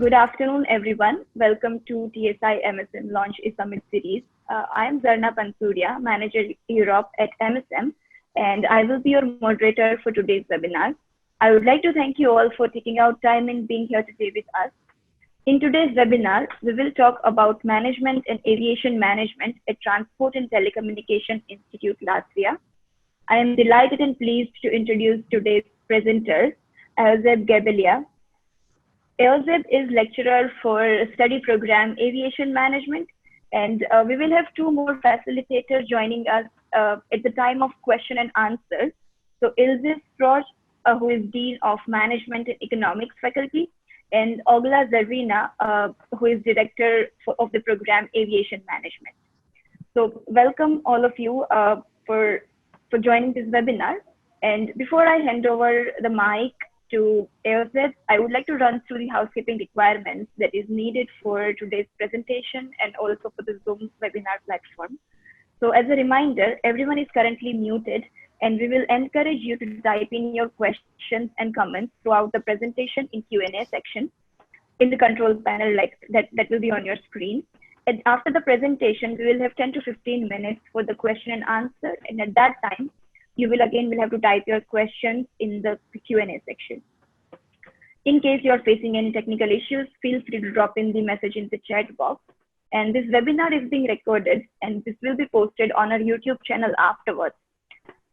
Good afternoon, everyone. Welcome to TSI MSM Launch a Summit series. I am Zarna Pansuria, Manager Europe at MSM, and I will be your moderator for today's webinar. I would like to thank you all for taking out time and being here today with us. In today's webinar, we will talk about management and aviation management at Transport and Telecommunication Institute, Latvia. I am delighted and pleased to introduce today's presenters, Euseb Gebelia. Euseb is lecturer for study program Aviation Management, and we will have two more facilitators joining us at the time of question and answer. So Ilse Frosch, who is Dean of Management and Economics Faculty, and Ogla Zarvina, who is Director of the program Aviation Management. So welcome all of you for joining this webinar. And before I hand over the mic to Euseb, I would like to run through the housekeeping requirements that is needed for today's presentation and also for the Zoom webinar platform. So as a reminder, everyone is currently muted, and we will encourage you to type in your questions and comments throughout the presentation in Q&A section in the control panel that will be on your screen. And after the presentation, we will have 10 to 15 minutes for the question and answer. And at that time, you will have to type your questions in the Q&A section. In case you're facing any technical issues, feel free to drop in the message in the chat box. And this webinar is being recorded, and this will be posted on our YouTube channel afterwards.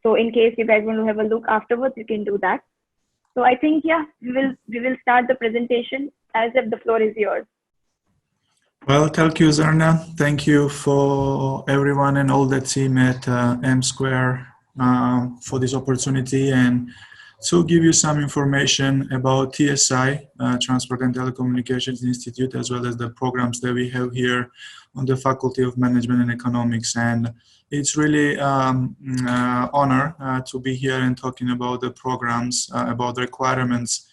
So in case you guys want to have a look afterwards, you can do that. So I think, yeah, we will start the presentation. As if the floor is yours. Well, thank you, Zarna. Thank you for everyone and all the team at M Square for this opportunity and to give you some information about TSI, Transport and Telecommunications Institute, as well as the programs that we have here on the Faculty of Management and Economics. And it's really honor to be here and talking about the programs, about the requirements,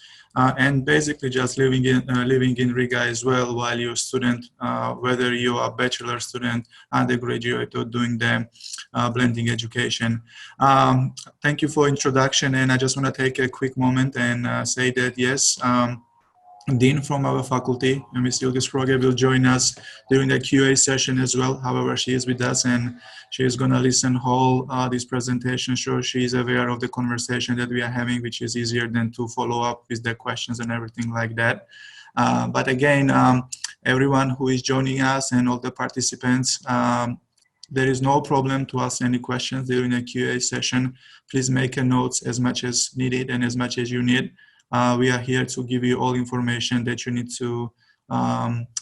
and basically just living in Riga as well while you're a student, whether you are a bachelor student, undergraduate, or doing the blending education. Thank you for introduction, and I just want to take a quick moment and say that yes, Dean from our faculty, Ms. Ilse Frosch, will join us during the QA session as well. However, she is with us and she is going to listen whole this presentation, so she is aware of the conversation that we are having, which is easier than to follow up with the questions and everything like that. But again, everyone who is joining us and all the participants, there is no problem to ask any questions during the QA session. Please make a notes as much as needed and as much as you need. We are here to give you all information that you need to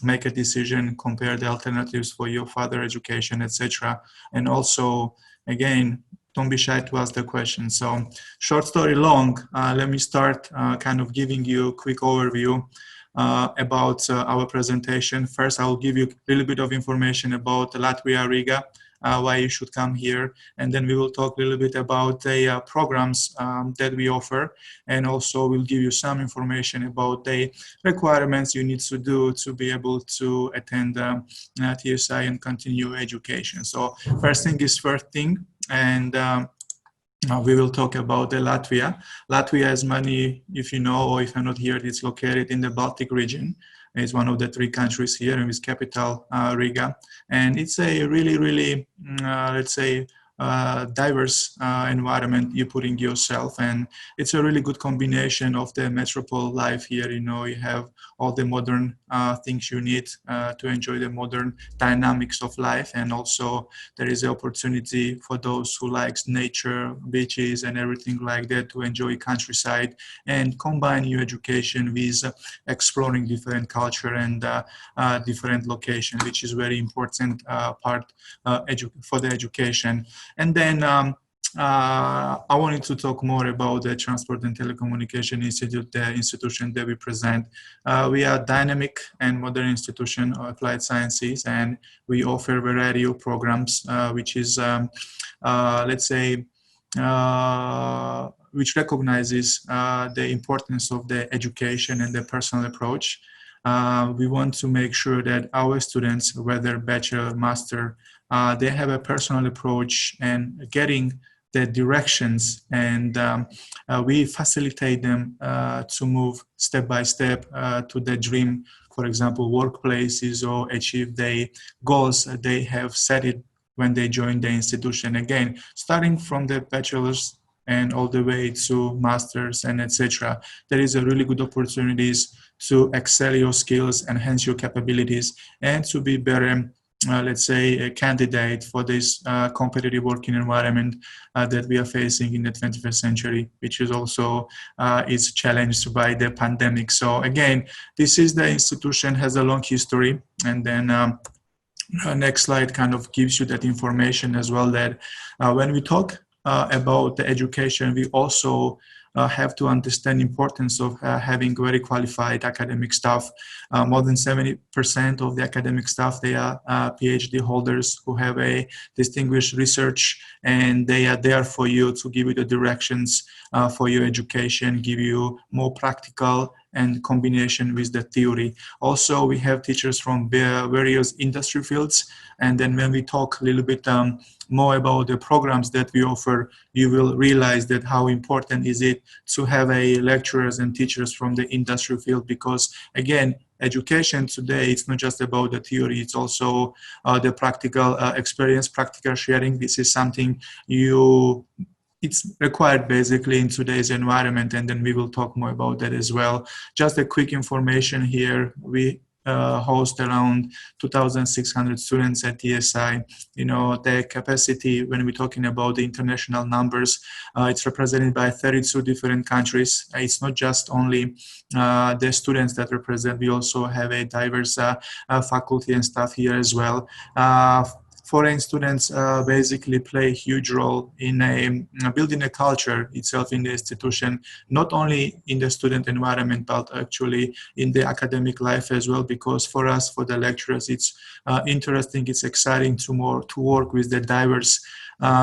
make a decision, compare the alternatives for your further education, etc. And also, again, don't be shy to ask the question. So, short story long, let me start kind of giving you a quick overview about our presentation. First, I will give you a little bit of information about Latvia Riga, why you should come here, and then we will talk a little bit about the programs that we offer, and also we'll give you some information about the requirements you need to do to be able to attend TSI and continue education. So first thing is first thing, and we will talk about the Latvia. Latvia, as many, if you know or if you're not here, it's located in the Baltic region. It's one of the three countries here, and its capital, Riga. And it's a really, let's say, diverse environment you put in yourself, and it's a really good combination of the metropole life here. You know, you have all the modern things you need to enjoy the modern dynamics of life, and also there is an opportunity for those who likes nature, beaches, and everything like that to enjoy countryside and combine your education with exploring different culture and different location, which is very important part for the education. And then I wanted to talk more about the Transport and Telecommunication Institute, the institution that we present. We are a dynamic and modern institution of applied sciences, and we offer a variety of programs, which is, let's say, which recognizes the importance of the education and the personal approach. We want to make sure that our students, whether bachelor, master, they have a personal approach and getting the directions, and we facilitate them to move step by step to the dream for example, workplaces or achieve the goals they have set it when they join the institution. Again, starting from the bachelor's and all the way to masters and etc. There is a really good opportunities to excel your skills, enhance your capabilities, and to be better, let's say, a candidate for this competitive working environment that we are facing in the 21st century, which is also is challenged by the pandemic. So again, this is the institution has a long history, and then next slide kind of gives you that information as well, that when we talk about the education, we also have to understand importance of having very qualified academic staff. More than 70% of the academic staff, they are PhD holders who have a distinguished research, and they are there for you to give you the directions for your education, give you more practical and combination with the theory. Also, we have teachers from various industry fields. And then when we talk a little bit more about the programs that we offer, you will realize that how important is it to have a lecturers and teachers from the industry field, because again, education today, it's not just about the theory, it's also the practical experience, practical sharing. This is something it's required basically in today's environment, and then we will talk more about that as well. Just a quick information here, we host around 2,600 students at TSI. You know, the capacity, when we're talking about the international numbers, it's represented by 32 different countries. It's not just only the students that represent, we also have a diverse faculty and staff here as well. Foreign students basically play a huge role in building a culture itself in the institution, not only in the student environment, but actually in the academic life as well, because for us, for the lecturers, it's interesting, it's exciting to work with the diverse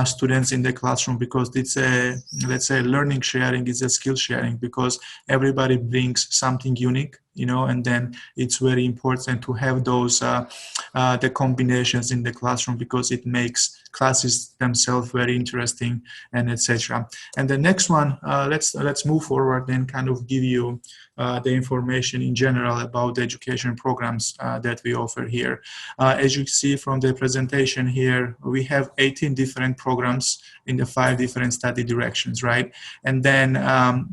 students in the classroom, because it's a, let's say, learning sharing, it's a skill sharing, because everybody brings something unique, you know, and then it's very important to have those the combinations in the classroom, because it makes classes themselves very interesting, and etc. And the next one, let's move forward and kind of give you the information in general about the education programs that we offer here. As you see from the presentation here, we have 18 different programs in the 5 different study directions, right? And then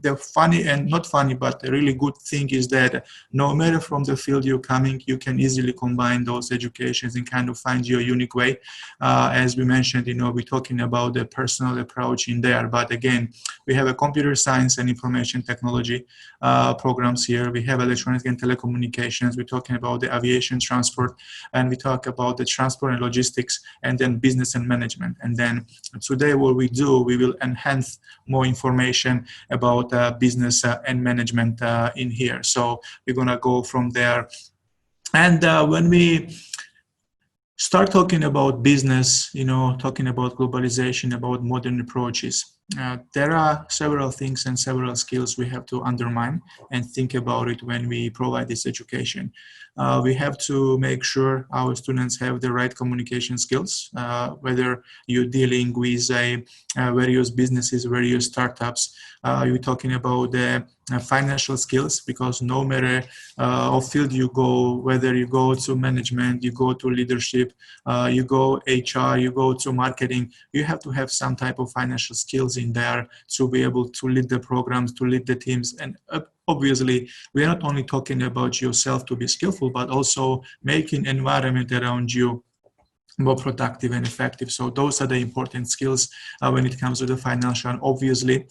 the funny, and not funny, but the really good thing is that no matter from the field you're coming, you can easily combine those educations and kind of find your unique way. As we mentioned, you know, we're talking about the personal approach in there, but again, we have a computer science and information technology programs here. We have electronic and telecommunications. We're talking about the aviation transport, and we talk about the transport and logistics, and then business and management. And then today what we do, we will enhance more information about business and management in here. So we're gonna go from there. And when we start talking about business, you know, talking about globalization, about modern approaches, there are several things and several skills we have to undermine and think about it when we provide this education. We have to make sure our students have the right communication skills, whether you're dealing with various businesses, various startups. You're talking about the financial skills, because no matter what field you go, whether you go to management, you go to leadership, you go HR, you go to marketing, you have to have some type of financial skills in there to be able to lead the programs, to lead the teams. And obviously, we are not only talking about yourself to be skillful, but also making environment around you more productive and effective. So those are the important skills when it comes to the financial. And obviously,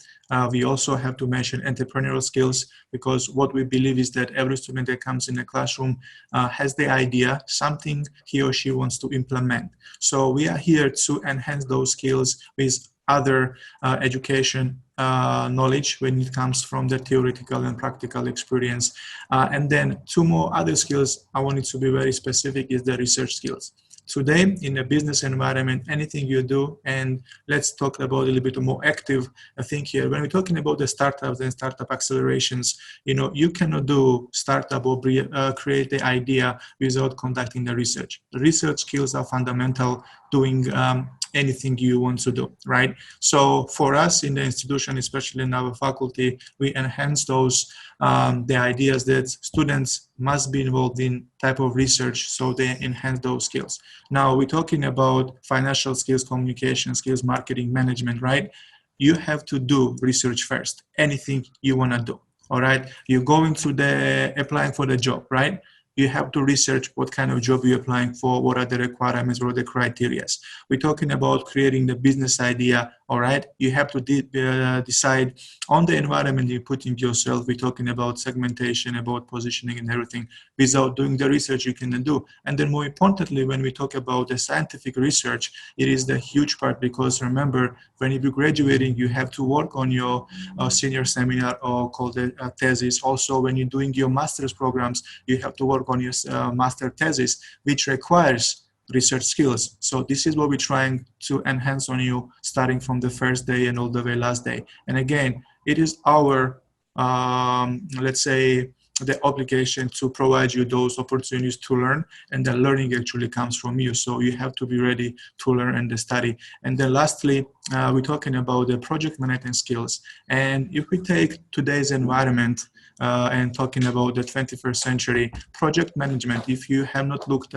we also have to mention entrepreneurial skills, because what we believe is that every student that comes in the classroom has the idea, something he or she wants to implement. So we are here to enhance those skills with other education knowledge when it comes from the theoretical and practical experience. And then 2 more other skills I wanted to be very specific is the research skills. Today, in a business environment, anything you do, and let's talk about a little bit more active thing here. When we're talking about the startups and startup accelerations, you know, you cannot do startup or create the idea without conducting the research. The research skills are fundamental. Doing anything you want to do, right? So for us in the institution, especially in our faculty, we enhance those the ideas that students must be involved in type of research, so they enhance those skills. Now we're talking about financial skills, communication skills, marketing, management, right? You have to do research first, anything you want to do. All right, you're going to the applying for the job, right? You have to research what kind of job you're applying for, what are the requirements, what are the criteria. We're talking about creating the business idea, all right? You have to decide on the environment you're putting yourself. We're talking about segmentation, about positioning and everything. Without doing the research you can do. And then more importantly, when we talk about the scientific research, it is the huge part, because remember, when you're graduating, you have to work on your senior seminar or called the thesis. Also, when you're doing your master's programs, you have to work on your master thesis, which requires research skills. So this is what we're trying to enhance on you, starting from the first day and all the way last day. And again, it is our, let's say, the obligation to provide you those opportunities to learn, and the learning actually comes from you. So you have to be ready to learn and study. And then lastly, we're talking about the project management skills. And if we take today's environment, and talking about the 21st century project management, if you have not looked,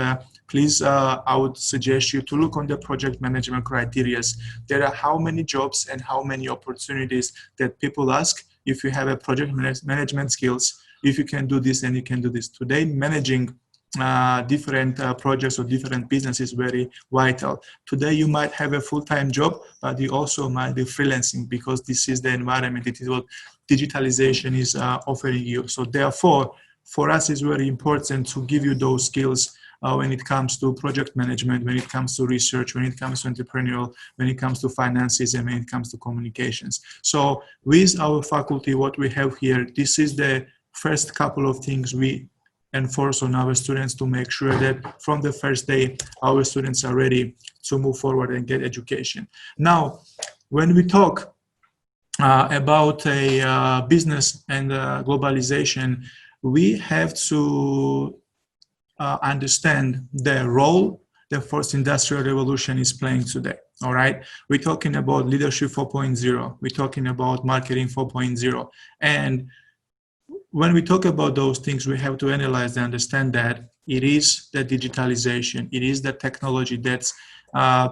please, I would suggest you to look on the project management criteria. There are how many jobs and how many opportunities that people ask if you have a project management skills, if you can do this and you can do this. Today, managing different projects or different businesses is very vital. Today you might have a full-time job, but you also might be freelancing, because this is the environment. It is what digitalization is offering you. So therefore, for us, it's very important to give you those skills when it comes to project management, when it comes to research, when it comes to entrepreneurial, when it comes to finances, and when it comes to communications. So with our faculty, what we have here, this is the first couple of things we enforce on our students to make sure that from the first day, our students are ready to move forward and get education. Now, when we talk about a business and globalization, we have to understand the role the fourth industrial revolution is playing today. All right, we're talking about leadership 4.0, we're talking about marketing 4.0, and when we talk about those things, we have to analyze and understand that it is the digitalization, it is the technology that's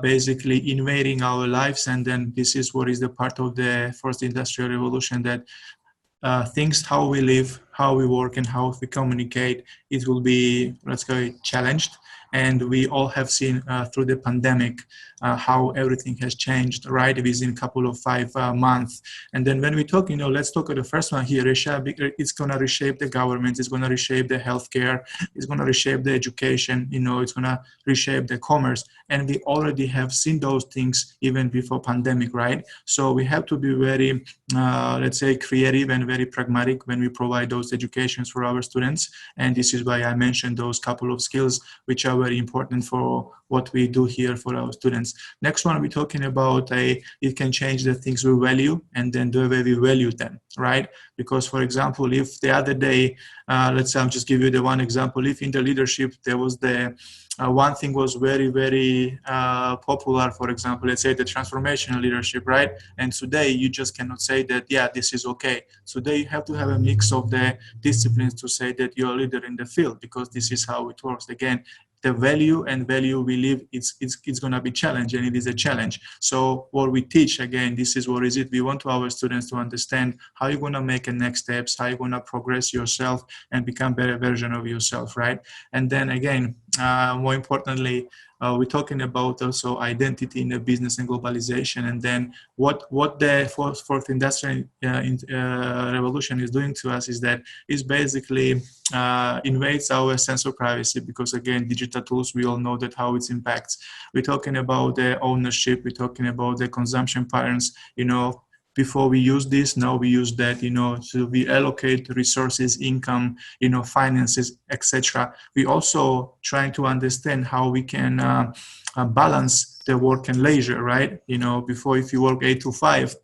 basically invading our lives, and then this is what is the part of the first industrial revolution, that things, how we live, how we work, and how we communicate, it will be, let's go, challenged. And we all have seen through the pandemic how everything has changed, right, within a couple of 5 months. And then when we talk, let's talk about the first one here. It's going to reshape the government, it's going to reshape the healthcare, it's going to reshape the education, it's going to reshape the commerce. And we already have seen those things even before pandemic, right? So we have to be very, let's say, creative and very pragmatic when we provide those educations for our students. And this is why I mentioned those couple of skills, which are very important for what we do here for our students. Next one, we're talking about it can change the things we value and then the way we value them, right? Because, for example, if the other day, let's say, I'll just give you the one example. If in the leadership there was the one thing was very, very popular, for example, let's say the transformational leadership, right? And today you just cannot say that, yeah, this is okay. Today you have to have a mix of the disciplines to say that you're a leader in the field, because this is how it works. Again, the value we live, it's going to be challenged, and it is a challenge. So what we teach, again, this is what is it. We want our students to understand how you're going to make a next steps, how you're going to progress yourself and become better version of yourself, right? And then again, more importantly, we're talking about also identity in the business and globalization. And then what the fourth industrial revolution is doing to us is that it's basically invades our sense of privacy, because again, digital tools, we all know that how it impacts. We're talking about the ownership, we're talking about the consumption patterns, before we use this, now we use that, so we allocate resources, income, finances, etc. We also trying to understand how we can balance the work and leisure, right? Before, if you work 8 to 5,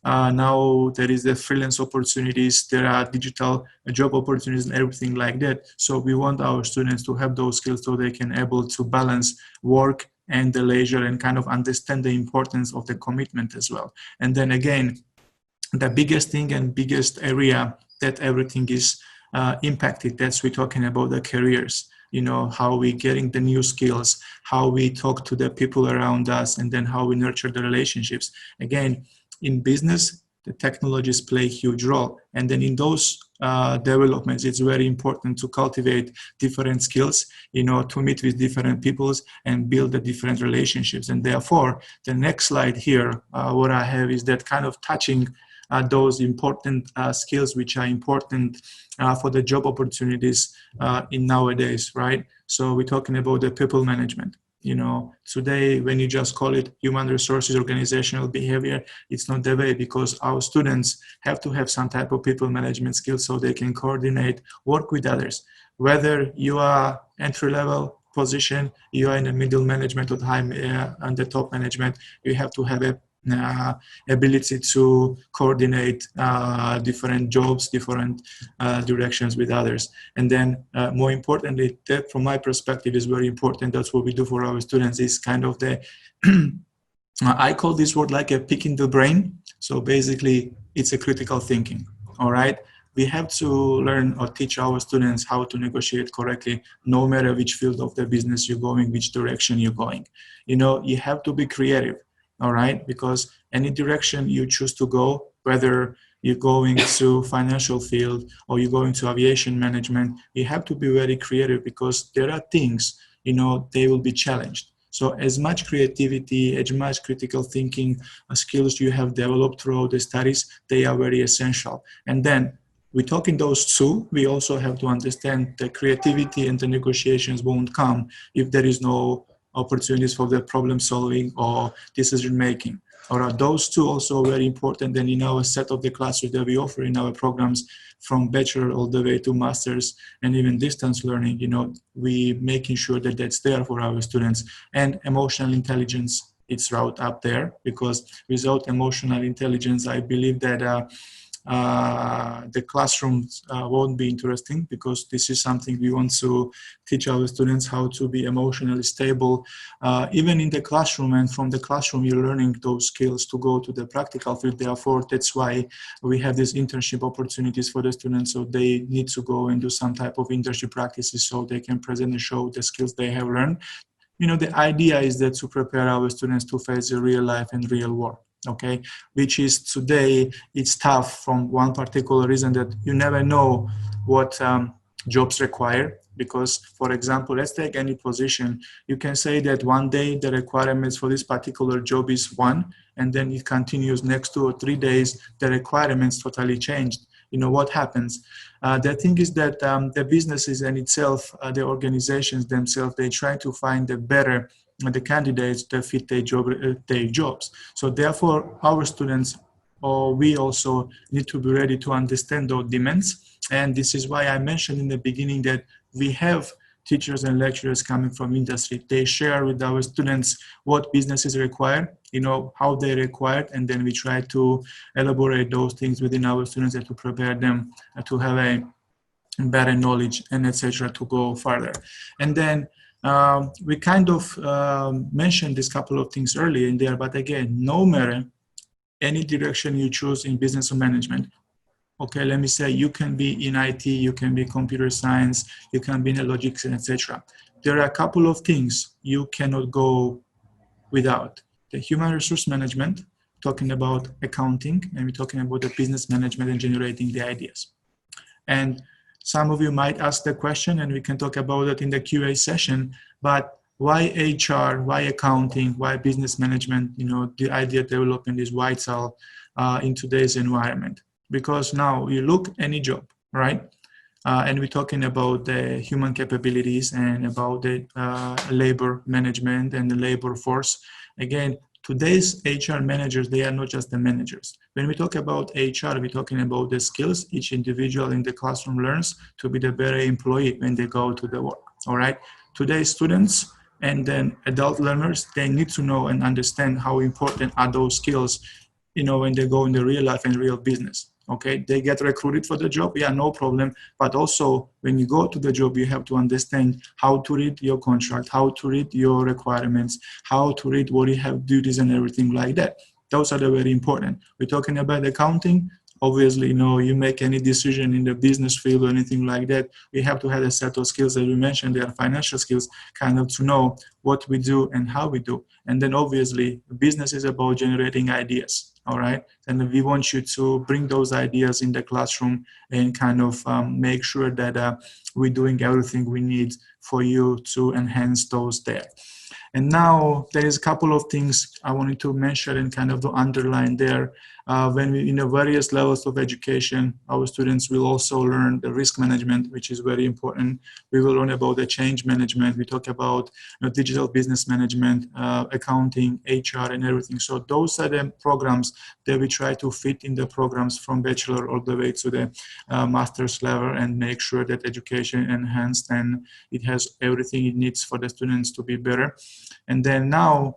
now there is the freelance opportunities, there are digital job opportunities and everything like that. So we want our students to have those skills so they can able to balance work and the leisure, and kind of understand the importance of the commitment as well. And then again, the biggest thing and biggest area that everything is impacted, that's we're talking about the careers, how we getting the new skills, how we talk to the people around us, and then how we nurture the relationships. Again, in business, the technologies play a huge role. And then in those developments, it's very important to cultivate different skills, to meet with different peoples and build the different relationships. And therefore, the next slide here, what I have is that kind of touching those important skills which are important for the job opportunities in nowadays, right? So we're talking about the people management. Today, when you just call it human resources, organizational behavior, it's not the way, because our students have to have some type of people management skills so they can coordinate, work with others. Whether you are entry-level position, you are in the middle management or high and the top management, you have to have a ability to coordinate different jobs, different directions with others. And then more importantly, that from my perspective is very important. That's what we do for our students, is kind of the, I call this word like a picking the brain. So basically it's a critical thinking, all right? We have to learn or teach our students how to negotiate correctly, no matter which field of the business you're going, which direction you're going. You have to be creative. All right, because any direction you choose to go, whether you're going to financial field or you're going to aviation management, you have to be very creative, because there are things, they will be challenged. So as much creativity, as much critical thinking skills you have developed throughout the studies, they are very essential. And then we talk in those two, we also have to understand that creativity and the negotiations won't come if there is no opportunities for the problem solving or decision making. Or are those two also very important? And in our set of the classes that we offer in our programs, from bachelor all the way to masters and even distance learning, we making sure that that's there for our students. And emotional intelligence, it's right up there, because without emotional intelligence, I believe that the classrooms won't be interesting, because this is something we want to teach our students, how to be emotionally stable, even in the classroom. And from the classroom, you're learning those skills to go to the practical field. Therefore, that's why we have these internship opportunities for the students. So they need to go and do some type of internship practices so they can present and show the skills they have learned. The idea is that to prepare our students to face the real life and real world. Okay, which is today, it's tough from one particular reason, that you never know what jobs require. Because, for example, let's take any position. You can say that one day the requirements for this particular job is one, and then it continues next 2 or 3 days, the requirements totally changed. What happens? The thing is that the businesses and itself, the organizations themselves, they try to find the better the candidates that fit their jobs. So therefore, our students, or we also need to be ready to understand those demands. And this is why I mentioned in the beginning that we have teachers and lecturers coming from industry. They share with our students what businesses require, how they require, and then we try to elaborate those things within our students and to prepare them to have a better knowledge and etc. to go further. And then we kind of mentioned this couple of things earlier in there, but again, no matter any direction you choose in business or management, okay, let me say you can be in IT, you can be computer science, you can be in logistics, etc. There are a couple of things you cannot go without. The human resource management, talking about accounting, and we're talking about the business management and generating the ideas. And some of you might ask the question, and we can talk about it in the QA session, but why HR, why accounting, why business management, the idea development is vital in today's environment. Because now you look any job, right? And we're talking about the human capabilities and about the labor management and the labor force. Again, today's HR managers, they are not just the managers. When we talk about HR, we're talking about the skills each individual in the classroom learns to be the better employee when they go to the work, all right? Today's students and then adult learners, they need to know and understand how important are those skills, when they go in the real life and real business, okay? They get recruited for the job, yeah, no problem. But also when you go to the job, you have to understand how to read your contract, how to read your requirements, how to read what you have duties and everything like that. Those are the very important. We're talking about accounting. Obviously, you make any decision in the business field or anything like that, we have to have a set of skills that we mentioned. They are financial skills, kind of to know what we do and how we do. And then obviously, business is about generating ideas, all right? And we want you to bring those ideas in the classroom and kind of make sure that we're doing everything we need for you to enhance those there. And now there is a couple of things I wanted to mention and kind of to underline there. When we in the various levels of education, our students will also learn the risk management, which is very important. We will learn about the change management. We talk about digital business management, accounting, HR, and everything. So those are the programs that we try to fit in the programs from bachelor all the way to the master's level and make sure that education enhanced and it has everything it needs for the students to be better. And then now,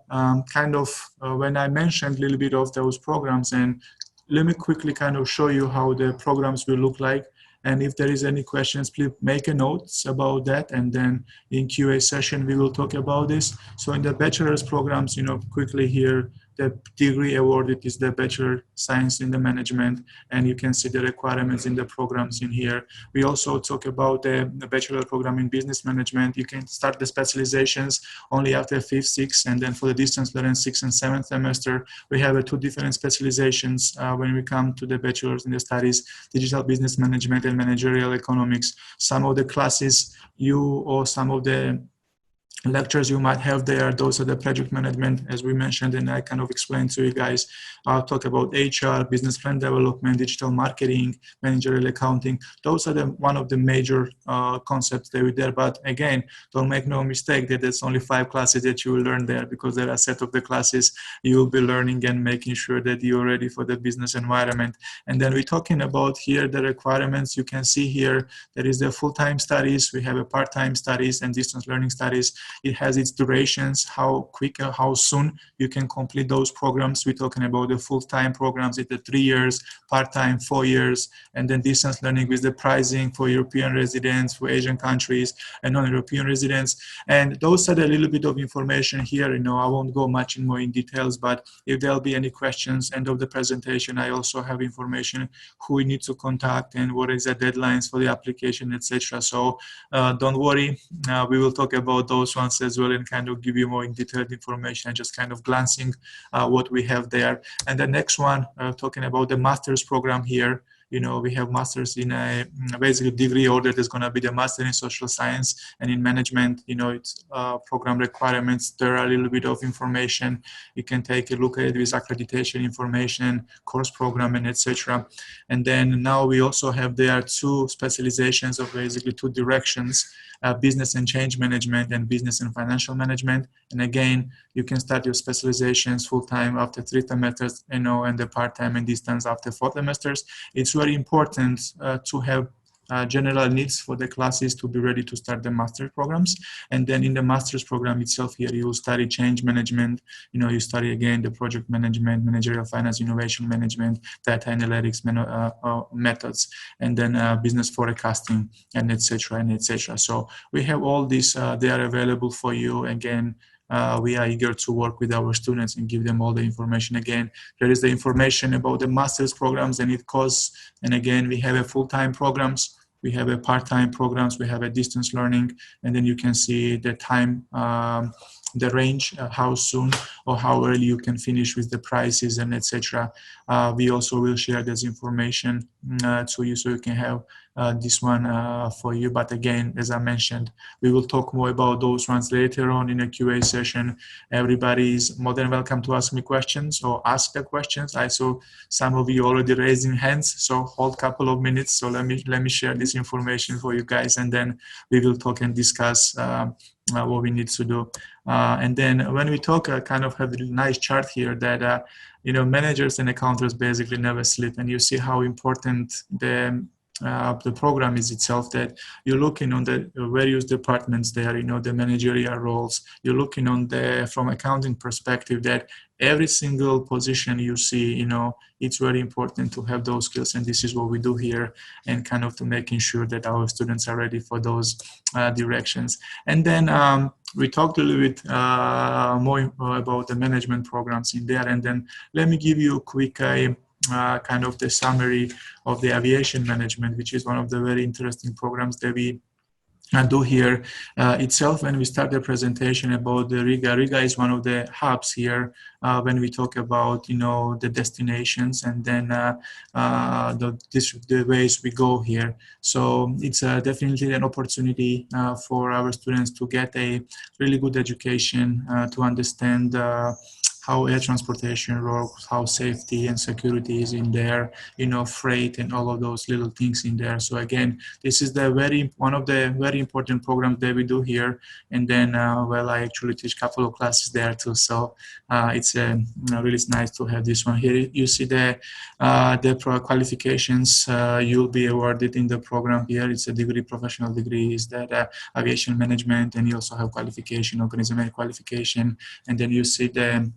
when I mentioned a little bit of those programs, and let me quickly kind of show you how the programs will look like. And if there is any questions, please make a notes about that. And then in QA session, we will talk about this. So in the bachelor's programs, quickly here, the degree awarded is the Bachelor Science in the Management, and you can see the requirements in the programs in here. We also talk about the Bachelor program in Business Management. You can start the specializations only after 5th, 6th, and then for the distance learning 6th and 7th semester, we have two different specializations when we come to the Bachelor's in the Studies, Digital Business Management and Managerial Economics. Some of the classes or some of the lectures you might have there, those are the project management, as we mentioned, and I kind of explained to you guys. I'll talk about HR, business plan development, digital marketing, managerial accounting. Those are one of the major concepts that are there. But again, don't make no mistake that it's only 5 classes that you will learn there, because there are a set of the classes you will be learning and making sure that you're ready for the business environment. And then we're talking about here the requirements. You can see here there is the full-time studies, we have a part-time studies and distance learning studies. It has its durations, how quick, how soon you can complete those programs. We're talking about the full-time programs, it's the 3 years, part-time 4 years, and then distance learning with the pricing for European residents, for Asian countries, and non-European residents. And those are a little bit of information here. I won't go much more in details, but if there'll be any questions, end of the presentation, I also have information who we need to contact and what is the deadlines for the application, etc. So don't worry, we will talk about those ones as well and kind of give you more in detailed information and just kind of glancing what we have there. And the next one, talking about the master's program here. We have masters in a basically degree order. There's going to be the master in social science and in management. It's program requirements. There are a little bit of information. You can take a look at it with accreditation information, course program, and etc. And then now we also have there 2 specializations of basically 2 directions. Business and change management and business and financial management. And again, you can start your specializations full-time after 3 semesters, and the part-time and distance after 4 semesters. It's very important to have general needs for the classes to be ready to start the master programs. And then in the master's program itself here, you will study change management, you study again the project management, managerial finance, innovation management, data analytics methods, and then business forecasting, and etc. and etc. So we have all these, they are available for you. Again, we are eager to work with our students and give them all the information. Again, there is the information about the master's programs and it costs. And again, we have a full-time programs, we have a part-time programs, we have a distance learning, and then you can see the time, the range, how soon or how early you can finish with the prices and etc. We also will share this information to you so you can have this one for you. But again, as I mentioned, we will talk more about those ones later on in a QA session. Everybody is more than welcome to ask me questions or ask the questions. I saw some of you already raising hands, so hold a couple of minutes. So let me share this information for you guys, and then we will talk and discuss what we need to do. And then when we talk, I kind of have a nice chart here that managers and accountants basically never sleep, and you see how important the the program is itself, that you're looking on the various departments there, the managerial roles. You're looking on the, from accounting perspective, that every single position you see, it's very important to have those skills, and this is what we do here, and kind of to making sure that our students are ready for those directions. And then we talked a little bit more about the management programs in there, and then let me give you a quick kind of the summary of the aviation management, which is one of the very interesting programs that we do here itself. When we start the presentation about the Riga, Riga is one of the hubs here when we talk about the destinations, and then the ways we go here. So it's definitely an opportunity for our students to get a really good education, to understand how air transportation works, how safety and security is in there, freight and all of those little things in there. So again, this is one of the very important programs that we do here. And then, well, I actually teach a couple of classes there too. So it's really nice to have this one here. You see the qualifications you'll be awarded in the program here. It's a degree, professional degree, is that aviation management, and you also have qualification, organizational qualification, and then you see the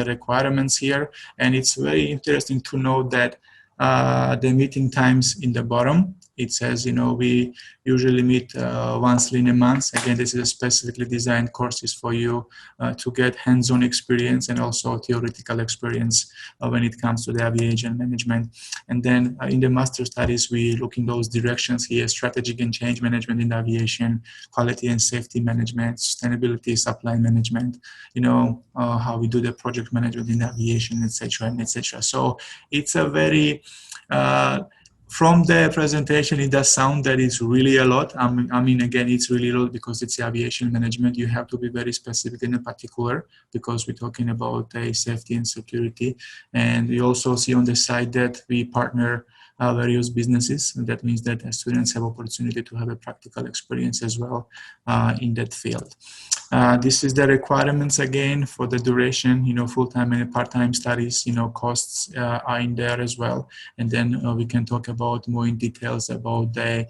requirements here. And it's very interesting to know that the meeting times in the bottom, it says, we usually meet once in a month. Again, this is specifically designed courses for you to get hands-on experience and also theoretical experience when it comes to the aviation management. And then in the master studies, we look in those directions here: strategic and change management in aviation, quality and safety management, sustainability, supply management, how we do the project management in aviation, etc., and etc. So it's a very from the presentation, it does sound that it's really a lot. I mean, again, it's really a lot because it's aviation management. You have to be very specific and particular because we're talking about safety and security. And you also see on the side that we partner various businesses. And that means that students have opportunity to have a practical experience as well in that field. This is the requirements again for the duration, full-time and part-time studies, costs are in there as well. And then we can talk about more in details about the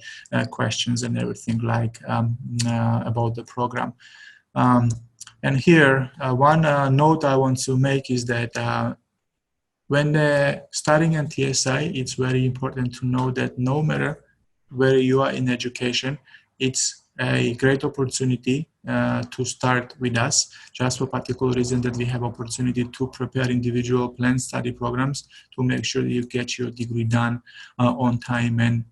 questions and everything like about the program. And here, one note I want to make is that when studying in TSI, it's very important to know that no matter where you are in education, it's a great opportunity to start with us, just for particular reason that we have opportunity to prepare individual planned study programs to make sure that you get your degree done on time and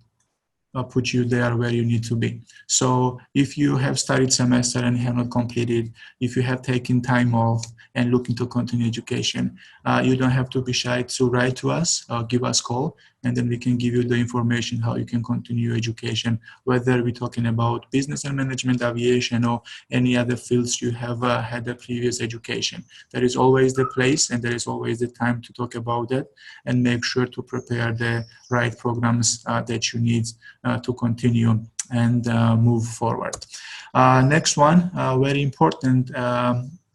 put you there where you need to be. So if you have studied semester and have not completed, if you have taken time off and looking to continue education, you don't have to be shy to write to us or give us a call, and then we can give you the information how you can continue education, whether we're talking about business and management, aviation, or any other fields you have had a previous education. There is always the place and there is always the time to talk about that and make sure to prepare the right programs that you need to continue and move forward. Next one, very important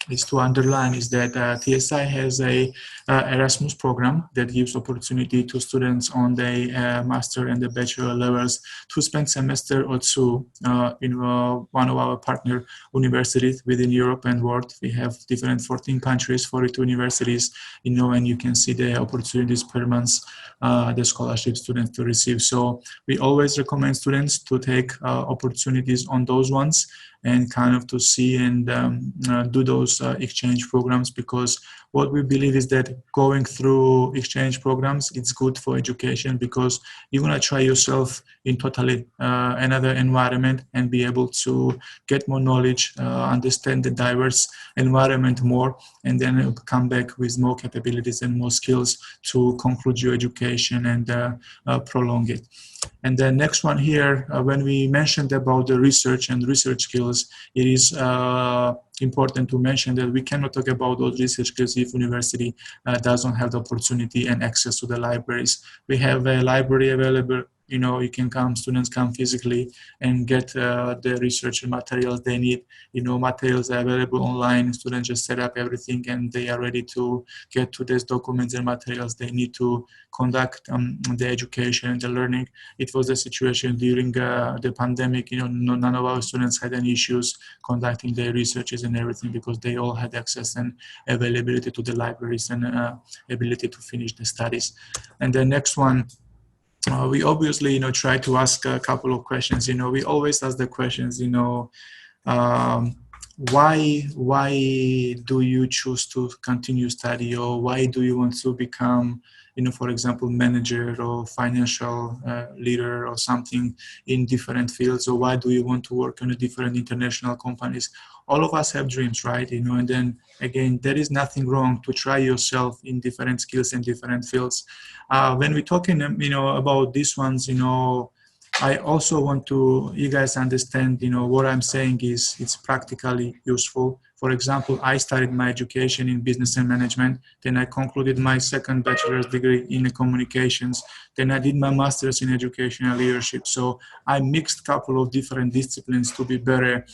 is to underline is that TSI has a Erasmus program that gives opportunity to students on the master and the bachelor levels to spend semester or two in one of our partner universities within Europe and world. We have different 14 countries, 42 universities, and you can see the opportunities per month the scholarship students to receive. So we always recommend students to take opportunities on those ones and kind of to see and do those exchange programs, because what we believe is that going through exchange programs, it's good for education because you're going to try yourself in totally another environment and be able to get more knowledge, understand the diverse environment more, and then come back with more capabilities and more skills to conclude your education and prolong it. And the next one here, when we mentioned about the research and research skills, it is important to mention that we cannot talk about those research skills if university doesn't have the opportunity and access to the libraries. We have a library available you can come, students come physically and get the research materials they need. Materials are available online. Students just set up everything and they are ready to get to these documents and materials they need to conduct the education and the learning. It was the situation during the pandemic. None of our students had any issues conducting their researches and everything because they all had access and availability to the libraries and ability to finish the studies. And the next one, we obviously, try to ask a couple of questions. We always ask the questions, um, why do you choose to continue study, or why do you want to become, for example, manager or financial leader or something in different fields, or why do you want to work on a different international companies? All of us have dreams, right? And then again, there is nothing wrong to try yourself in different skills and different fields. When we're talking, about these ones, I also want to you guys understand, what I'm saying is it's practically useful. For example, I started my education in business and management. Then I concluded my second bachelor's degree in communications. Then I did my master's in educational leadership. So I mixed a couple of different disciplines to be better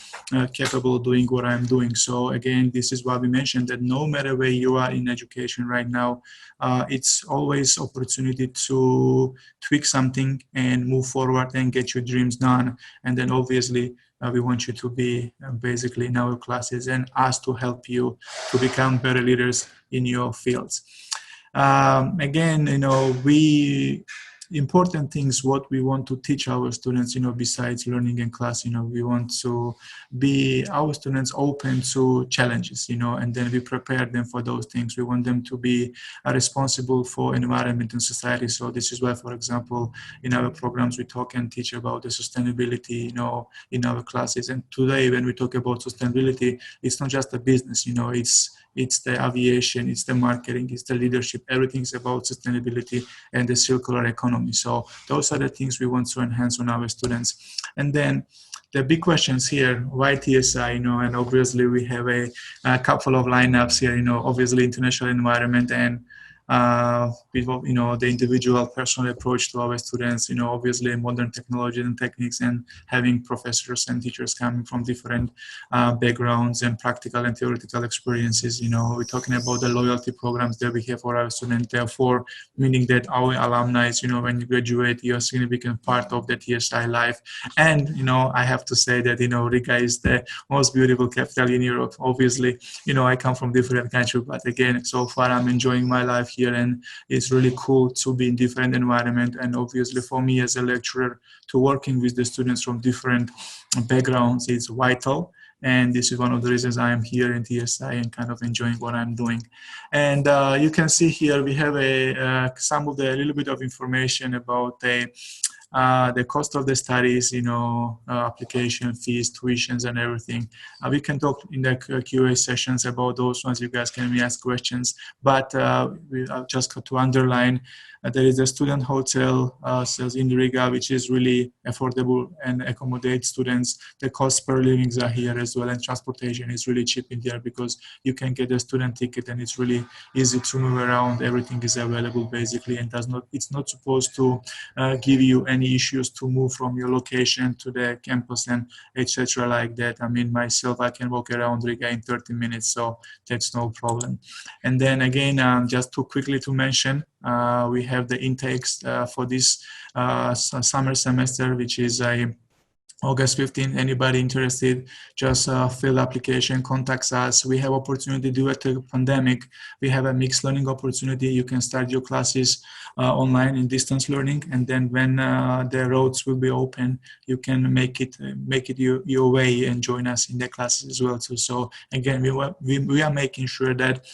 capable of doing what I'm doing. So again, this is why we mentioned that no matter where you are in education right now, it's always opportunity to tweak something and move forward and get your dreams done. And then obviously we want you to be basically in our classes and us to help you to become better leaders in your fields. Again, we important things what we want to teach our students, besides learning in class, we want to be our students open to challenges, and then we prepare them for those things. We want them to be responsible for environment and society. So this is why, for example, in our programs we talk and teach about the sustainability, in our classes. And today when we talk about sustainability, it's not just a business, it's the aviation, it's the marketing, it's the leadership. Everything's about sustainability and the circular economy. So those are the things we want to enhance on our students. And then the big questions here, why TSI, and obviously we have a couple of lineups here, obviously international environment and people, the individual personal approach to our students, obviously modern technology and techniques, and having professors and teachers coming from different backgrounds and practical and theoretical experiences. We're talking about the loyalty programs that we have for our students, therefore meaning that our alumni, when you graduate, you're a significant part of the TSI life. And, I have to say that, Riga is the most beautiful capital in Europe. Obviously, I come from different countries, but again, so far I'm enjoying my life here, and it's really cool to be in different environment. And obviously for me as a lecturer, to working with the students from different backgrounds is vital. And this is one of the reasons I am here in TSI and kind of enjoying what I'm doing. And you can see here we have some of the little bit of information about the cost of the studies, application fees, tuitions, and everything. We can talk in the QA sessions about those ones. You guys can ask questions, but we just got to underline there is a student hotel in Riga, which is really affordable and accommodates students. The cost per livings are here as well, and transportation is really cheap in there because you can get a student ticket and it's really easy to move around. Everything is available basically, and it's not supposed to give you any issues to move from your location to the campus and etc. like that. I mean, myself, I can walk around Riga in 30 minutes, so that's no problem. And then again, just too quickly to mention, we have the intakes for this summer semester, which is August 15th. Anybody interested, just fill application, contacts us. We have opportunity due to the pandemic. We have a mixed learning opportunity. You can start your classes online in distance learning, and then when the roads will be open, you can make it your way and join us in the classes as well too. So again, we are making sure that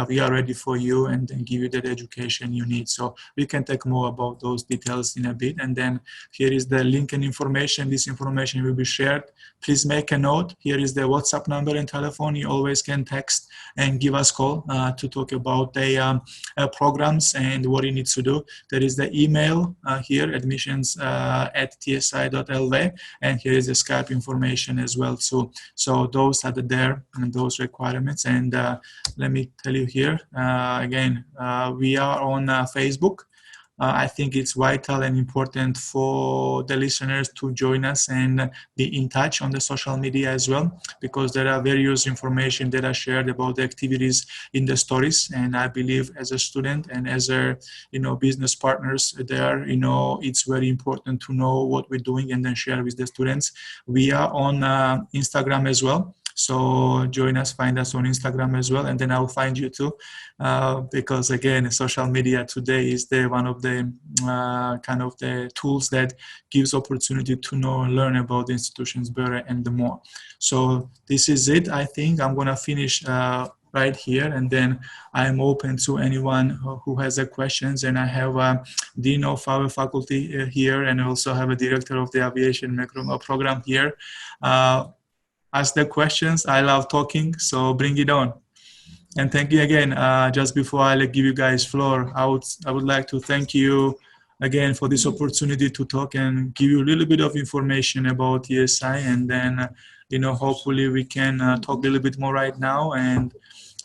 we are ready for you and give you that education you need. So we can talk more about those details in a bit. And then here is the link and information. This information will be shared. Please make a note. Here is the WhatsApp number and telephone. You always can text and give us call to talk about the programs and what you need to do. There is the email here, admissions at tsi.lv, and here is the Skype information as well too. So those are there and those requirements. And let me tell you here again, we are on Facebook. I think it's vital and important for the listeners to join us and be in touch on the social media as well, because there are various information that are shared about the activities in the stories. And I believe as a student and as a business partners there, it's very important to know what we're doing and then share with the students. We are on Instagram as well. So join us, find us on Instagram as well, and then I'll find you too, because again, social media today is one of the kind of the tools that gives opportunity to know and learn about the institutions better and the more. So this is it. I think I'm gonna finish right here, and then I'm open to anyone who has a questions. And I have Dean of our faculty here, and also have a Director of the Aviation Macro Program here. Ask the questions. I love talking, so bring it on. And thank you again. Just before I give you guys floor, I would like to thank you again for this opportunity to talk and give you a little bit of information about TSI, and then hopefully we can talk a little bit more right now. And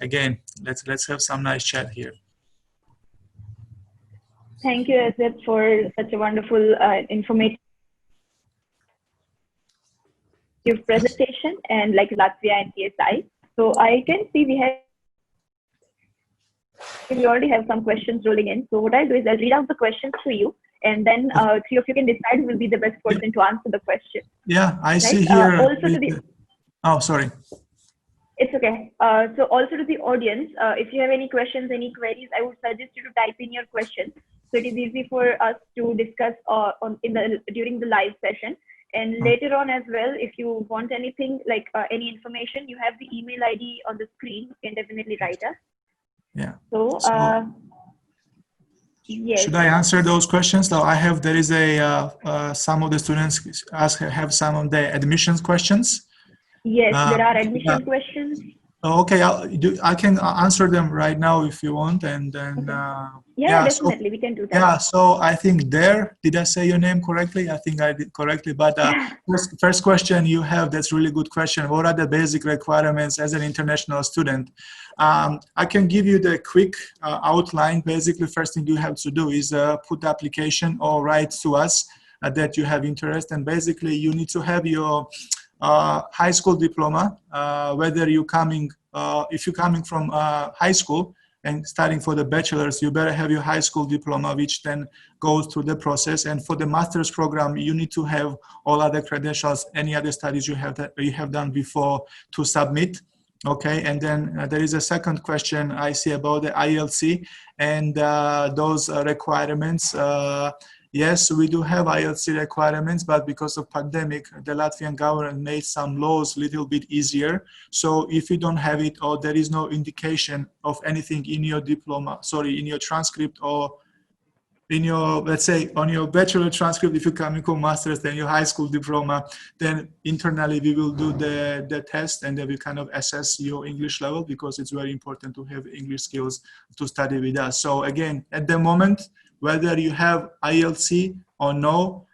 again, let's have some nice chat here. Thank you, Azeb, for such a wonderful informative presentation and like Latvia and TSI. So I can see we already have some questions rolling in. So what I'll do is I'll read out the questions to you, and then three of you can decide who will be the best person to answer the question. Yeah, I see here. Oh, sorry. It's okay. So also to the audience, if you have any questions, any queries, I would suggest you to type in your questions. So it is easy for us to discuss during the live session. And later on as well, if you want anything like any information, you have the email ID on the screen. You can definitely write us. Yeah. So yes. Should I answer those questions? Now there is some of the students have some of the admissions questions. Yes, there are admission questions. Okay, I can answer them right now if you want, and then yeah, definitely we can do that. Yeah, so I think did I say your name correctly? I think I did correctly. But first question you have, that's really good question. What are the basic requirements as an international student? I can give you the quick outline. Basically, first thing you have to do is put the application or write to us that you have interest, and basically you need to have your high school diploma, whether you're coming, if you're coming from high school and starting for the bachelor's, you better have your high school diploma, which then goes through the process. And for the master's program, you need to have all other credentials, any other studies you have done before to submit. Okay, and then there is a second question I see about the IELTS and those requirements. Yes, we do have IELTS requirements, but because of pandemic, the Latvian government made some laws a little bit easier. So if you don't have it, or there is no indication of anything in your diploma, in your transcript, or in your, let's say, on your bachelor transcript, if you're coming from master's, then your high school diploma, then internally we will do the test, and then we kind of assess your English level, because it's very important to have English skills to study with us. So again, at the moment, whether you have IELTS or no,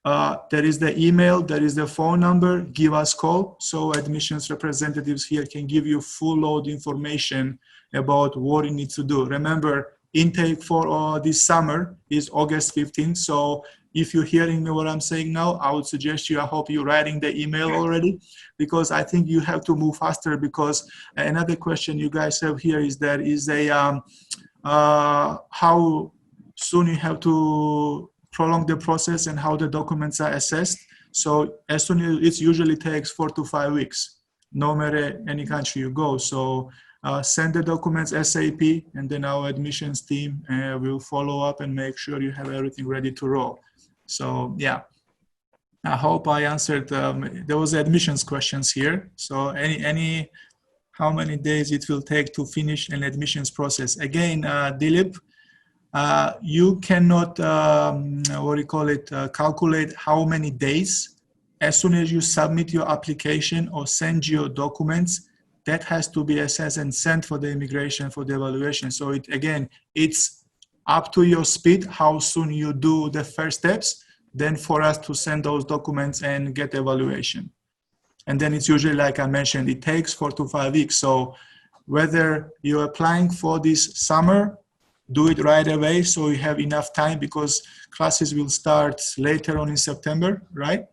there is the email, there is the phone number, give us a call. So admissions representatives here can give you full load information about what you need to do. Remember, intake for this summer is August 15th. So if you're hearing me what I'm saying now, I would suggest I hope you're writing the email already, because I think you have to move faster. Because another question you guys have here is how soon you have to prolong the process and how the documents are assessed. So as soon as it usually takes 4 to 5 weeks, no matter any country you go. So send the documents ASAP, and then our admissions team will follow up and make sure you have everything ready to roll. So yeah, I hope I answered. There was admissions questions here. So how many days it will take to finish an admissions process? Again, Dilip, you cannot, calculate how many days. As soon as you submit your application or send your documents, that has to be assessed and sent for the immigration for the evaluation. So it's up to your speed, how soon you do the first steps, then for us to send those documents and get evaluation. And then it's usually, like I mentioned, it takes 4 to 5 weeks. So whether you're applying for this summer do it right away so you have enough time, because classes will start later on in September, right?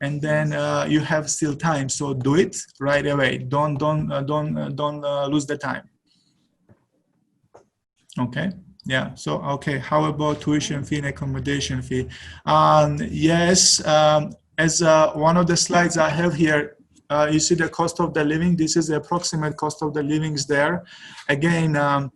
And then you have still time, so do it right away. Don't lose the time. Okay. Yeah. So okay. How about tuition fee and accommodation fee? Yes. As one of the slides I have here, you see the cost of the living. This is the approximate cost of the livings there. Again,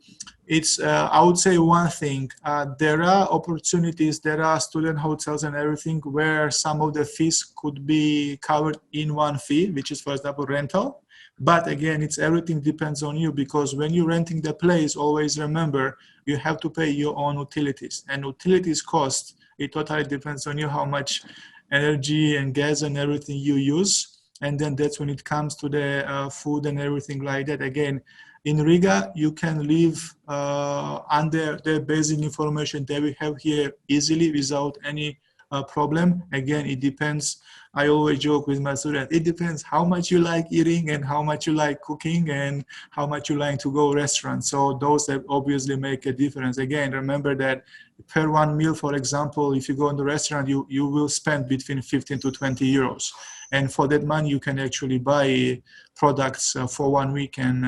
it's I would say one thing. There are opportunities. There are student hotels and everything where some of the fees could be covered in one fee, which is, for example, rental. But again, it's everything depends on you, because when you're renting the place, always remember you have to pay your own utilities, and utilities cost, it totally depends on you how much energy and gas and everything you use. And then that's when it comes to the food and everything like that. Again, in Riga, you can live under the basic information that we have here easily without any problem. Again, it depends. I always joke with my students, it depends how much you like eating and how much you like cooking and how much you like to go restaurants. So those that obviously make a difference. Again, remember that per one meal, for example, if you go in the restaurant, you will spend between 15 to 20 euros. And for that money, you can actually buy products for 1 week and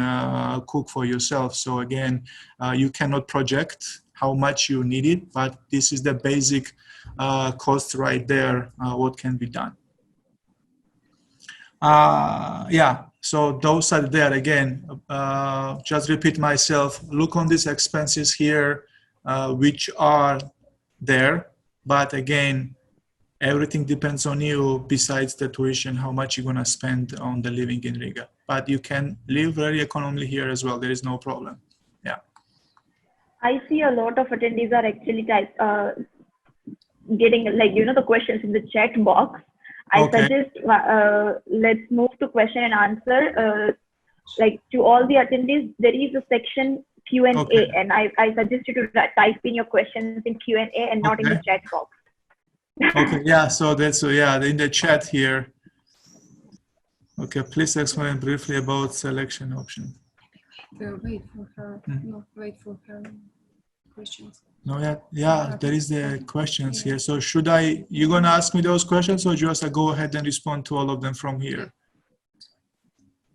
cook for yourself. So again, you cannot project how much you need it, but this is the basic cost right there, what can be done. Yeah, so those are there. Again, just repeat myself, look on these expenses here, which are there, but again, everything depends on you besides the tuition, how much you're gonna spend on the living in Riga. But you can live very economically here as well, there is no problem. Yeah. I see a lot of attendees are actually getting, like, the questions in the chat box. I Okay. suggest let's move to question and answer. Like, to all the attendees, there is a section Q&A, Okay. and I suggest you to type in your questions in Q&A and not in the chat box. Okay, yeah, so that's, yeah, in the chat here. Okay, please explain briefly about selection option. Wait for her. No, wait for her questions. No, yeah, there is the questions here. So should you gonna ask me those questions, or just go ahead and respond to all of them from here?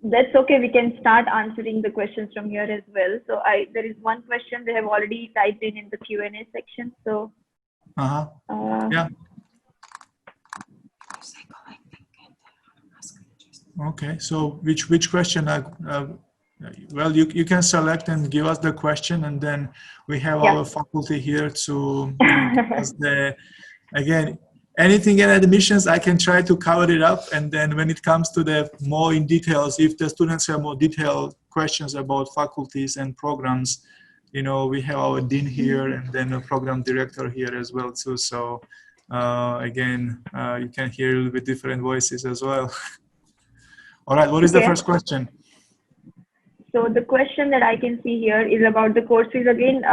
That's okay. We can start answering the questions from here as well. So there is one question they have already typed in the Q&A section. So yeah. Okay, so which question? Well, you can select and give us the question, and then we have our faculty here to give us again, anything in admissions, I can try to cover it up. And then when it comes to the more in details, if the students have more detailed questions about faculties and programs, we have our dean here and then a program director here as well too. So again, you can hear a little bit different voices as well. All right, what is the first question? So the question that I can see here is about the course fees. Again,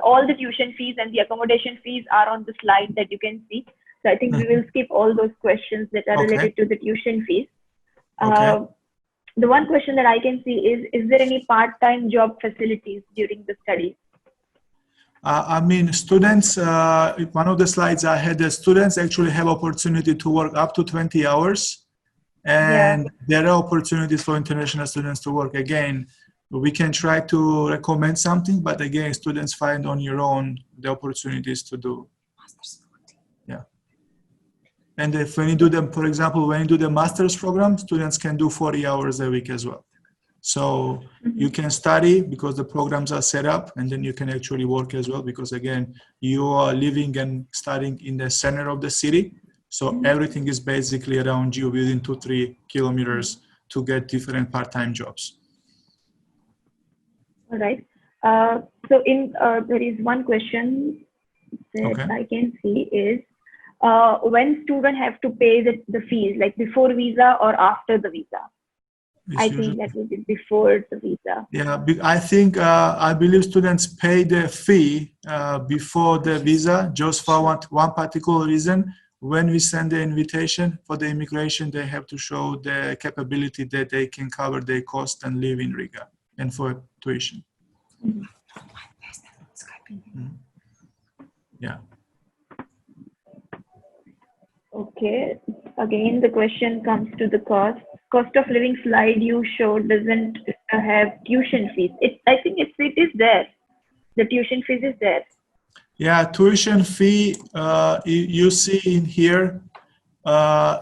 all the tuition fees and the accommodation fees are on the slide that you can see. So I think we will skip all those questions that are related to the tuition fees. The one question that I can see is there any part-time job facilities during the studies? I mean, students, one of the slides I had, the students actually have opportunity to work up to 20 hours. And there are opportunities for international students to work. Again, we can try to recommend something, but again, students find on your own the opportunities to do. Yeah. And if when you do them, for example, when you do the master's program, students can do 40 hours a week as well. So you can study because the programs are set up, and then you can actually work as well, because again, you are living and studying in the center of the city. So everything is basically around you within 2-3 kilometers to get different part-time jobs. All right. So there is one question that I can see is when students have to pay the fees, like before visa or after the visa? I think that will be before the visa. Yeah, I think, I believe students pay the fee before the visa, just for one particular reason. When we send the invitation for the immigration, they have to show the capability that they can cover their cost and live in Riga and for tuition. Yeah. Okay. Again, the question comes to the cost. Cost of living slide you showed doesn't have tuition fees. I think it is there. The tuition fees is there. Yeah, tuition fee, you see in here,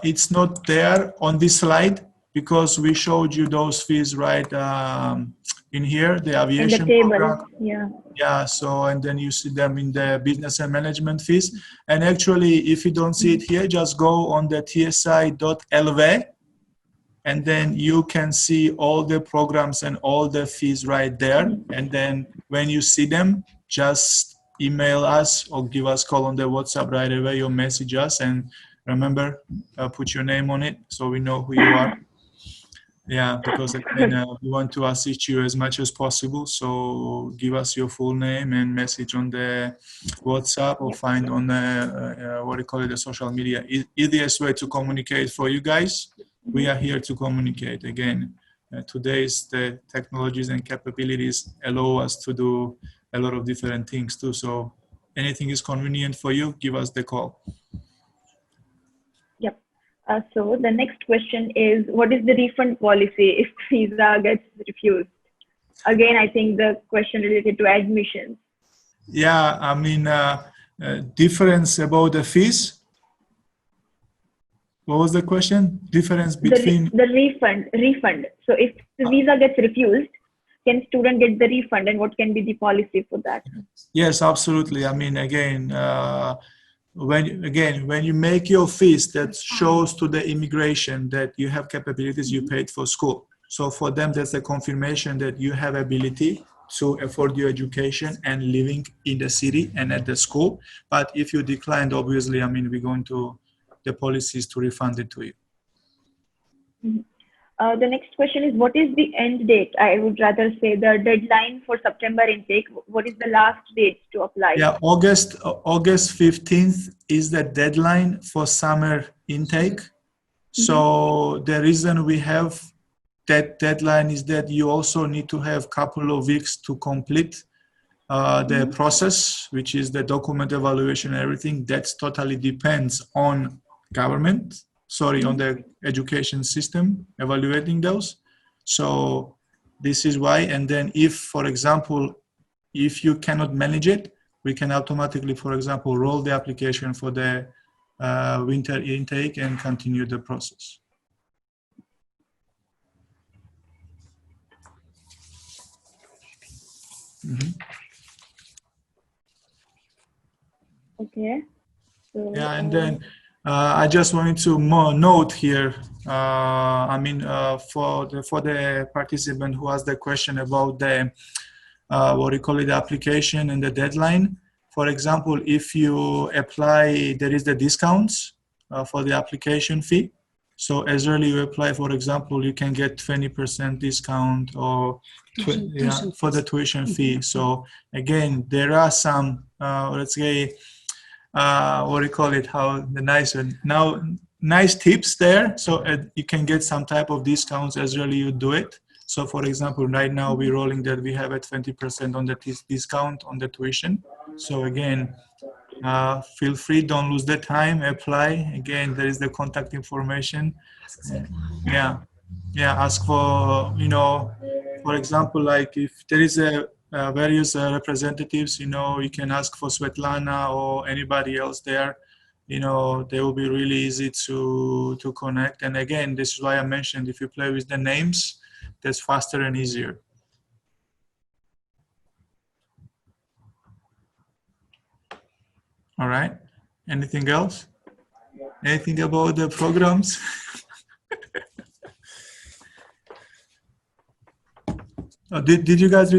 it's not there on this slide because we showed you those fees right in here, the In the aviation table. program. Yeah. Yeah, so, and then you see them in the business and management fees. And actually, if you don't see it here, just go on the tsi.lv and then you can see all the programs and all the fees right there. And then when you see them, just email us or give us a call on the WhatsApp right away or message us. And remember, put your name on it so we know who you are. Yeah, because again, we want to assist you as much as possible. So give us your full name and message on the WhatsApp or find on the, what do you call it, the social media. Easiest way to communicate for you guys. We are here to communicate. Again, today's the technologies and capabilities allow us to do a lot of different things too. So anything is convenient for you, give us the call. Yep. So the next question is, what is the refund policy if visa gets refused? Again, I think the question related to admissions. Yeah, I mean, difference about the fees. What was the question? Difference between the refund. So if the visa gets refused, can student get the refund, and what can be the policy for that? Yes, absolutely. I mean, again, when you make your fees, that shows to the immigration that you have capabilities you paid for school. So for them, that's a confirmation that you have ability to afford your education and living in the city and at the school. But if you declined, obviously, I mean, we're going to the policies to refund it to you. The next question is, what is the end date? I would rather say the deadline for September intake. What is the last date to apply? Yeah, August 15th is the deadline for summer intake. So the reason we have that deadline is that you also need to have a couple of weeks to complete the process, which is the document evaluation and everything. That totally depends on government, on the education system evaluating those. So this is why. And then if, for example, if you cannot manage it, we can automatically, for example, roll the application for the winter intake and continue the process. Okay. So, yeah, and then I just wanted to note here. I mean, for the participant who asked the question about the what do you call it, the application and the deadline. For example, if you apply, there is the discounts for the application fee. So as early you apply, for example, you can get 20% discount or for the tuition fee. So again, there are some, let's say, what do you call it? How the nice tips there. So you can get some type of discounts as early you do it. So for example, right now we're rolling that we have a 20% on the discount on the tuition. So again, feel free, don't lose the time, apply. Again, there is the contact information. Yeah, ask for, for example, like if there is a various representatives, you can ask for Svetlana or anybody else there. They will be really easy to connect. And again, this is why I mentioned if you play with the names, that's faster and easier. All right. Anything else? Anything about the programs? Did you guys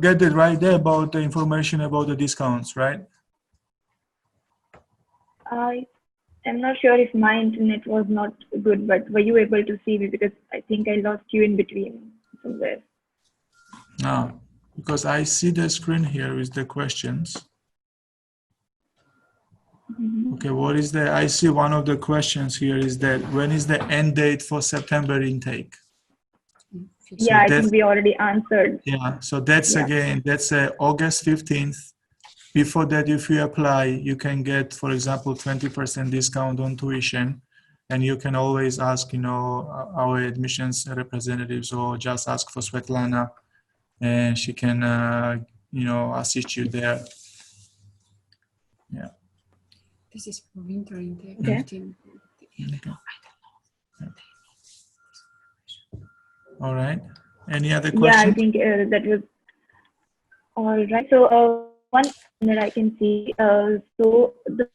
get it right there about the information about the discounts, right? I'm not sure if my internet was not good, but were you able to see me? Because I think I lost you in between somewhere. No, because I see the screen here with the questions. Okay, I see one of the questions here is that when is the end date for September intake? Yeah, I think we already answered. Yeah, so that's again, that's August 15th. before that, if you apply, you can get, for example, 20% discount on tuition. And you can always ask, our admissions representatives, or just ask for Svetlana, and she can, assist you there. Yeah. This is for winter intake. Okay. All right. Any other questions? Yeah, I think that was all right. So one that I can see, so the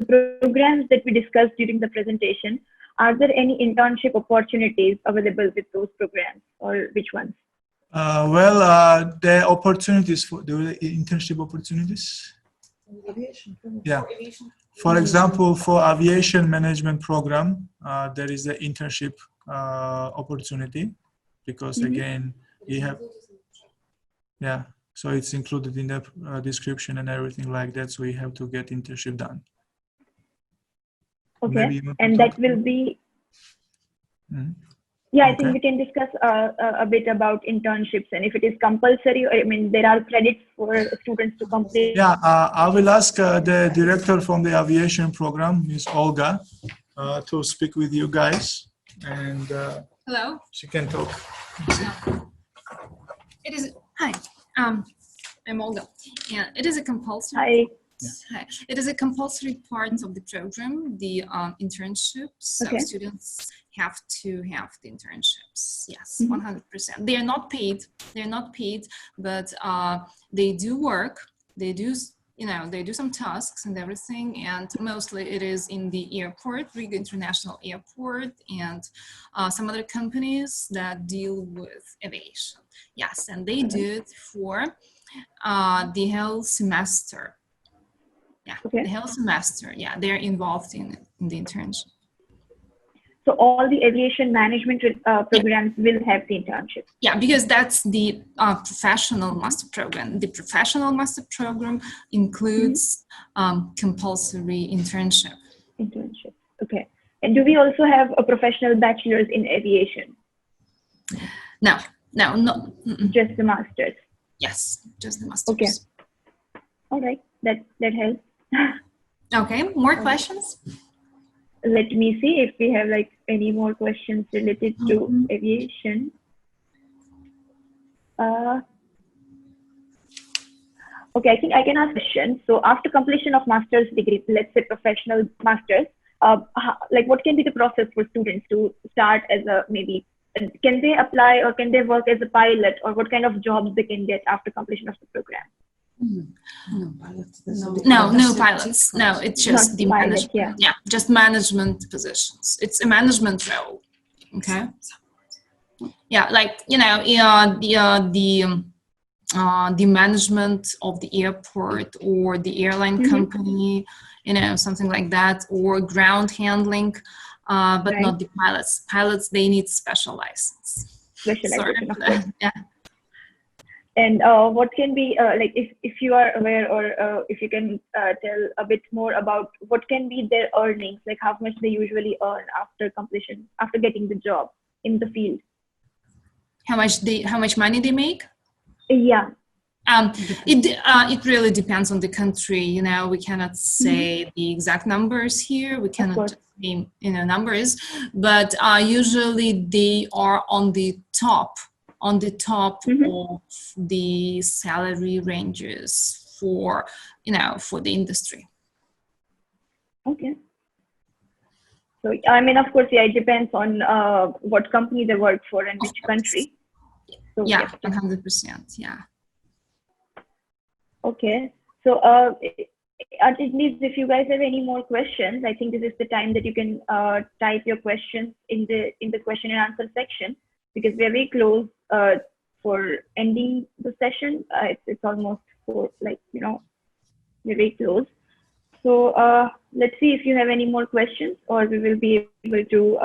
programs that we discussed during the presentation, are there any internship opportunities available with those programs, or which ones? The opportunities for the internship opportunities. Aviation. Yeah. For example, for aviation management program, there is an internship opportunity, because again, we have, yeah, so it's included in the description and everything like that. So we have to get internship done. Okay, and that will be. Yeah, I think we can discuss a bit about internships, and if it is compulsory, I mean, there are credits for students to complete. Yeah, I will ask the director from the aviation program, Ms. Olga, to speak with you guys, and Hello. she can talk. It is hi. I'm Olga. Yeah, it is a compulsory. Hi. Hi. It is a compulsory part of the program, the internships. So students have to have the internships. Yes, 100%. They are not paid. They're not paid, but they do work. They do, they do some tasks and everything. And mostly it is in the airport, Riga International Airport, and some other companies that deal with aviation. Yes, and they do it for the whole semester. Yeah, the whole semester. Yeah, they're involved in the internship. So all the aviation management programs will have the internship. Yeah, because that's the professional master program. The professional master program includes compulsory internship. Internship. Okay. And do we also have a professional bachelor's in aviation? No. Just the master's. Yes, just the master's. Okay. All right. That helps. Okay, more questions? Let me see if we have like any more questions related to aviation. Okay, I think I can ask a question. So after completion of master's degree, let's say professional master's, like what can be the process for students to start as a maybe, can they apply or can they work as a pilot, or what kind of jobs they can get after completion of the program? No pilots. No pilots. No, it's just the pilot, management. Yeah, just management positions. It's a management role. Okay. Yeah, like the management of the airport or the airline company, something like that, or ground handling, but not the pilots. Pilots, they need special license. Specialization, of course. Yeah. And what can be, like if you are aware, or if you can tell a bit more about what can be their earnings, like how much they usually earn after completion, after getting the job in the field. How much money they make? Yeah. It really depends on the country. We cannot say the exact numbers here. We cannot just name numbers, but usually they are on the top of the salary ranges for the industry. Okay. So I mean, of course, yeah, it depends on what company they work for and which country. So, yeah, 100%. Yeah. Okay. So at least if you guys have any more questions, I think this is the time that you can type your questions in the question and answer section, because we're very close for ending the session. It's almost for we're very close. So let's see if you have any more questions, or we will be able to.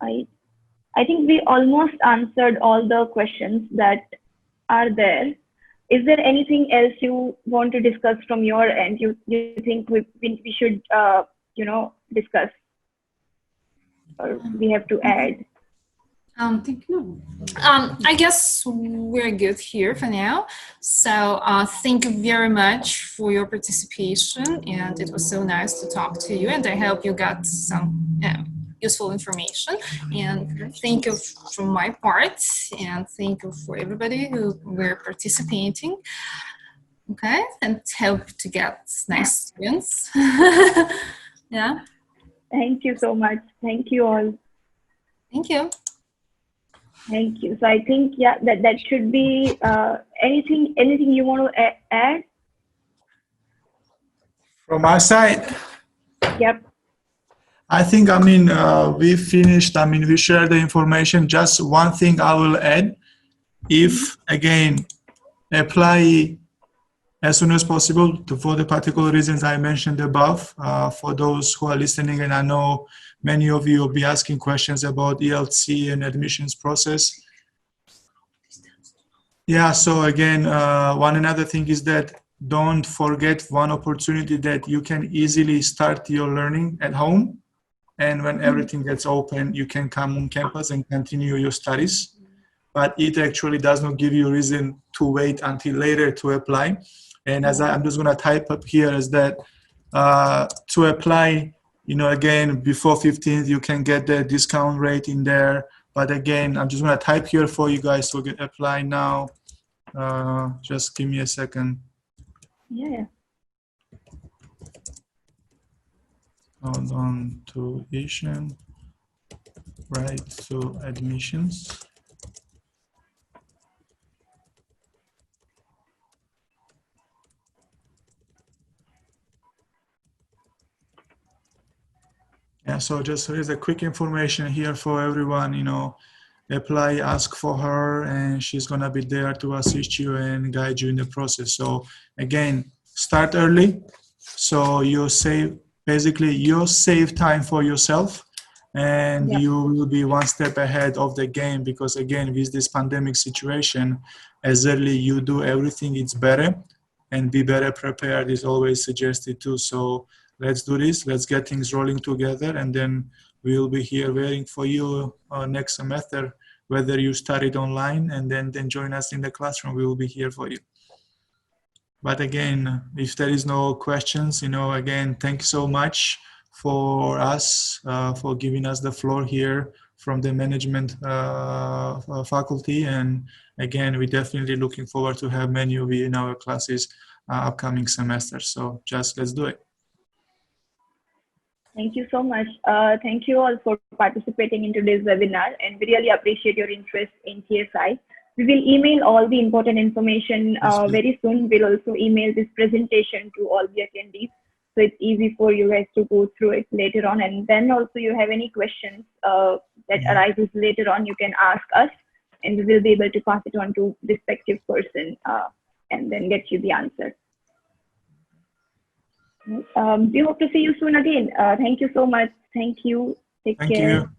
I think we almost answered all the questions that are there. Is there anything else you want to discuss from your end? You think we should discuss, or we have to add? I guess we're good here for now. So thank you very much for your participation, and it was so nice to talk to you. And I hope you got some useful information. And thank you from my part, and thank you for everybody who were participating. Okay, and hope to get nice students. Yeah. Thank you so much. Thank you all. Thank you. Thank you. So I think, yeah, that should be anything you want to add? From my side, Yep. I think, we finished, we shared the information. Just one thing I will add, if, again, apply as soon as possible for the particular reasons I mentioned above, for those who are listening, and I know many of you will be asking questions about ELC and admissions process. Yeah, so again, one another thing is that don't forget one opportunity that you can easily start your learning at home. And when everything gets open, you can come on campus and continue your studies. But it actually does not give you a reason to wait until later to apply. And as I'm just going to type up here is that to apply, again, before 15th, you can get the discount rate in there. But again, I'm just going to type here for you guys to apply now. Just give me a second. Yeah. Hold on, tuition, right to admissions. Yeah, so just here's a quick information here for everyone, apply, ask for her, and she's gonna be there to assist you and guide you in the process. So again, start early, so you save time for yourself, and you will be one step ahead of the game, because again, with this pandemic situation, as early you do everything, it's better, and be better prepared is always suggested too. So let's do this, let's get things rolling together, and then we'll be here waiting for you next semester, whether you studied online and then join us in the classroom. We will be here for you. But again, if there is no questions, again, thank you so much for us, for giving us the floor here from the management faculty. And again, we're definitely looking forward to have many of you in our classes upcoming semester. So just let's do it. Thank you so much. Thank you all for participating in today's webinar, and we really appreciate your interest in TSI. We will email all the important information very soon. We'll also email this presentation to all the attendees, so it's easy for you guys to go through it later on. And then also you have any questions that arises later on, you can ask us, and we will be able to pass it on to respective person and then get you the answer. We hope to see you soon again. Thank you so much. Thank you. Take care. Thank you.